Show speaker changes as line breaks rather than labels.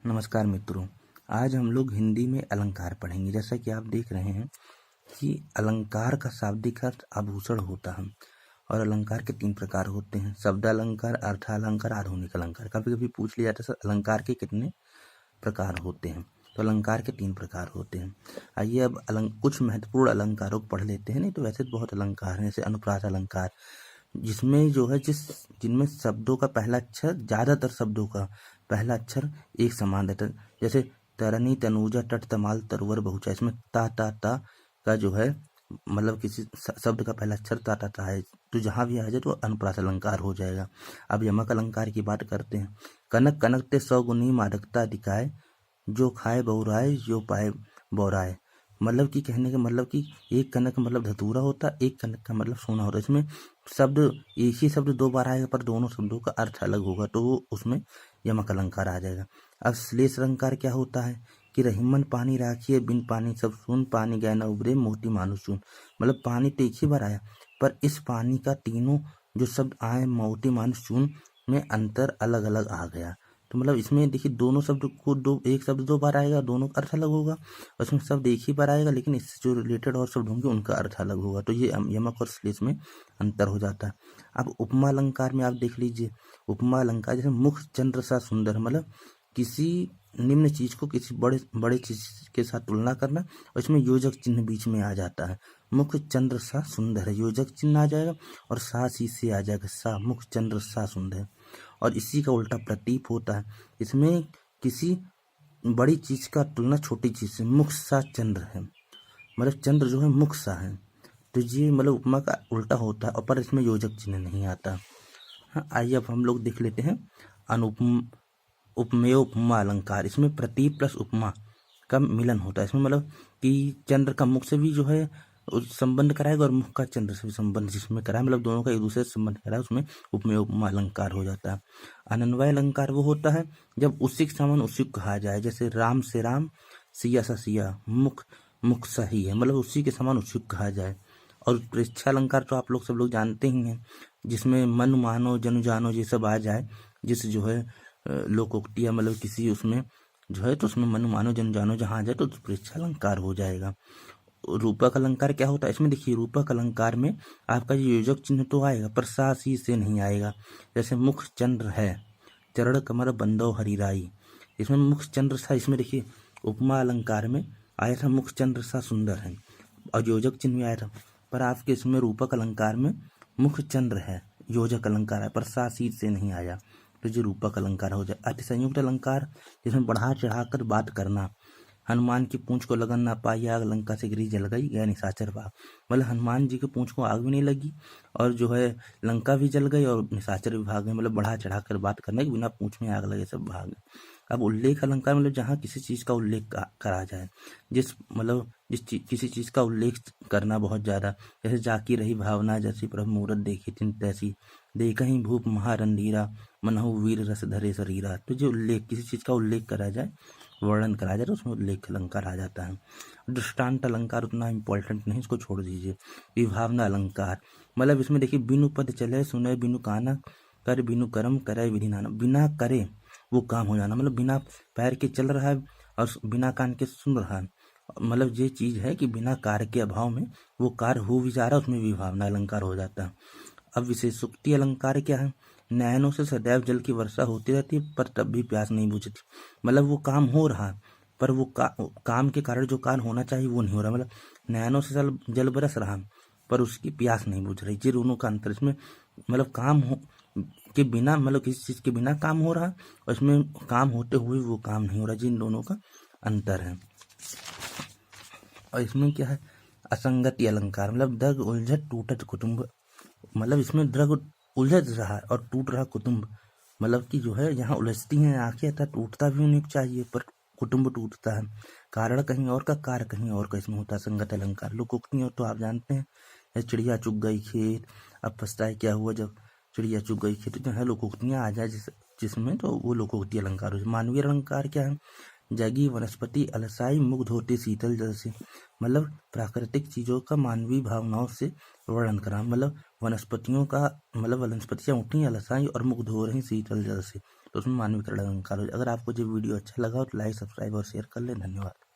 नमस्कार मित्रों। आज हम लोग हिंदी में अलंकार पढ़ेंगे। जैसा कि आप देख रहे हैं कि अलंकार का शाब्दिक अर्थ आभूषण होता है और अलंकार के 3 प्रकार होते हैं: शब्द अलंकार, अर्थालंकार, आधुनिक अलंकार। कभी कभी पूछ लिया जाता है सर अलंकार के कितने प्रकार होते हैं, तो अलंकार के 3 प्रकार होते हैं। आइए अब कुछ महत्वपूर्ण अलंकारों को पढ़ लेते हैं। नहीं तो वैसे तो बहुत अलंकार हैं, जैसे अनुप्रास अलंकार, जिसमें जो है जिनमें शब्दों का पहला अक्षर, ज़्यादातर शब्दों का पहला अक्षर एक समान रहता है। जैसे तरनी, तनूजा, तट, तमाल, तरुवर, बहुचा, इसमें ता का जो है मतलब किसी शब्द का पहला अक्षर ता है, तो जहाँ भी आ जाए तो अनुप्रास अलंकार हो जाएगा। अब यमक अलंकार की बात करते हैं। कनक कनक ते 100 गुनी मादकता दिखाए, जो खाए बहुराए, जो पाए बौराए। मतलब कि कहने का मतलब कि एक कनक का मतलब धतूरा होता है, एक कनक का मतलब सोना होता है। इसमें शब्द एक ही शब्द 2 बार आएगा पर दोनों शब्दों का अर्थ अलग होगा, तो वो उसमें यमक अलंकार आ जाएगा। अब श्लेष अलंकार क्या होता है कि रहीमन पानी राखिए, बिन पानी सब सुन, पानी गए न उबरे, मोती मानुष चून। मतलब पानी तो एक ही बार आया, पर इस पानी का तीनों जो शब्द आए मोती मानुष चून में अंतर अलग अलग आ गया। तो मतलब इसमें देखिए दोनों शब्द को एक शब्द 2 बार आएगा, दोनों का अर्थ अलग होगा। और इसमें शब्द एक ही बार आएगा, लेकिन इससे जो रिलेटेड और शब्द होंगे उनका अर्थ अलग होगा। तो ये यमक और श्लेष में अंतर हो जाता है। अब उपमा अलंकार में आप देख लीजिए। उपमा अलंकार जैसे मुख चंद्र सा सुंदर, मतलब किसी निम्न चीज को किसी बड़े बड़े चीज के साथ तुलना करना, और इसमें योजक चिन्ह बीच में आ जाता है। मुख चंद्र सा सुंदर है, योजक चिन्ह आ जाएगा और सा सी से आ जाएगा, सा मुख चंद्र सा सुंदर। और इसी का उल्टा प्रतीप होता है। इसमें किसी बड़ी चीज का तुलना छोटी चीज से, मुख सा चंद्र है, मतलब चंद्र जो है मुख सा है। तो ये मतलब उपमा का उल्टा होता है, और पर इसमें योजक चिन्ह नहीं आता। हाँ, आइए अब हम लोग देख लेते हैं अनुपम उपमेय उपमा अलंकार। इसमें प्रतीप प्लस उपमा का मिलन होता है। इसमें मतलब कि चंद्र का मुख से भी जो है संबंध कराएगा और मुख का चंद्र से भी संबंध जिसमें कराए, मतलब दोनों का एक दूसरे से संबंध कराए, उसमें उपमेय उपमा अलंकार हो जाता है। अनन्वय अलंकार वो होता है जब उसी के समान उसी को कहा जाए। जैसे राम से राम, सिया सा सिया, मुख मुख सा ही है, मतलब उसी के समान उसी को कहा जाए। और प्रेक्षा अलंकार तो आप लोग सब लोग जानते ही हैं, जिसमें मन मानो जन जानो ये सब आ जाए। जिस जो है लोकोक्तियाँ, मतलब किसी उसमें जो है तो उसमें मन मानो जन जानो जहाँ आ जाए तो प्रेक्षा अलंकार हो जाएगा। रूपक अलंकार क्या होता है? इसमें देखिए रूपक अलंकार में आपका ये योजक चिन्ह तो आएगा पर सा सी से नहीं आएगा। जैसे मुख चंद्र है, चरण कमर बंदो हरिराई, इसमें मुख चंद्र सा, इसमें देखिए उपमा अलंकार में आया था मुख चंद्र सा सुंदर है और योजक चिन्ह में आया था, पर आपके इसमें रूपक अलंकार में मुख चंद्र है, योजक अलंकार है, पर सा सी से नहीं आया, तो जो रूपक अलंकार हो जाए। अतिसंयुक्त अलंकार जिसमें बढ़ा चढ़ाकर बात करना। हनुमान की पूंछ को लगन ना पाई आग, लंका से गिरी जल गई, गया निशाचर भाग। मतलब हनुमान जी की पूंछ को आग भी नहीं लगी और जो है लंका भी जल गई और निशाचर भी भाग गए। मतलब बढ़ा चढ़ाकर बात करने के बिना पूंछ में आग लगे सब भाग गए। अब उल्लेख अलंकार मतलब जहाँ किसी चीज का उल्लेख करा जाए, किसी चीज का उल्लेख करना बहुत ज्यादा। जैसे जाकी रही भावना जैसी, प्रभु मूरत देखी तिन तैसी, देखहि भूप महारंधीरा, मनहु वीर रस धरे शरीरा। तो जो उल्लेख, किसी चीज का उल्लेख करा जाए, वर्णन करा जाए, तो उसमें उल्लेख अलंकार आ जाता है। दृष्टांत अलंकार उतना इम्पोर्टेंट नहीं, इसको छोड़ दीजिए। विभावना अलंकार मतलब इसमें देखिए बिनु पद चले सुने, बिनु काना कर, बिनु कर्म करे विधि नाना। बिना करे वो काम हो जाना, मतलब बिना पैर के चल रहा है और बिना कान के सुन रहा है। मतलब ये चीज है कि बिना कार्य के अभाव में वो कार्य हो भी जा रहा है, उसमें विभावना अलंकार हो जाता है। अब विशेषोक्ति अलंकार क्या है? नयनों से सदैव जल की वर्षा होती रहती है पर तब भी प्यास नहीं बुझती। मतलब वो काम हो रहा है पर वो काम के कारण जो कार्य होना चाहिए वो नहीं हो रहा। मतलब नयनों से जल बरस रहा पर उसकी प्यास नहीं बुझ रही। ये दोनों का अंतर इसमें, मतलब काम हो के बिना, मतलब किसी चीज के बिना काम हो रहा और इसमें काम होते हुए वो काम नहीं हो रहा। जिन दोनों का अंतर है। और इसमें क्या है? असंगति अलंकार मतलब दग उलझट टूटत कुटुंब, मतलब इसमें द्रग उलझ रहा है और टूट रहा कुटुंब। मतलब कि जो है यहाँ उलझती हैं आंखें, था टूटता भी उन्हें चाहिए पर कुटुंब टूटता है। कारण कहीं और का, कार्य कहीं और का, इसमें होता है संगत अलंकार। लोकोक्तियां तो आप जानते हैं, चिड़िया चुग गई खेत, अब पछताए क्या हुआ जब चिड़िया चुग गई खेत। जो है लोकोक्तियां आ जाए जिसमें, तो वो लोकोक्ति अलंकार हो। मानवीय अलंकार क्या है? जगी वनस्पति अलसाई, मुग्ध होती शीतल जल से। मतलब प्राकृतिक चीजों का मानवीय भावनाओं से वर्णन करा। मतलब वनस्पतियों का, मतलब वनस्पतियां उठी अलसाई और मुग्ध हो रही शीतल जल से, तो उसमें मानवीकरण अलंकार हो। अगर आपको जो वीडियो अच्छा लगा हो तो लाइक, सब्सक्राइब और शेयर कर लें। धन्यवाद।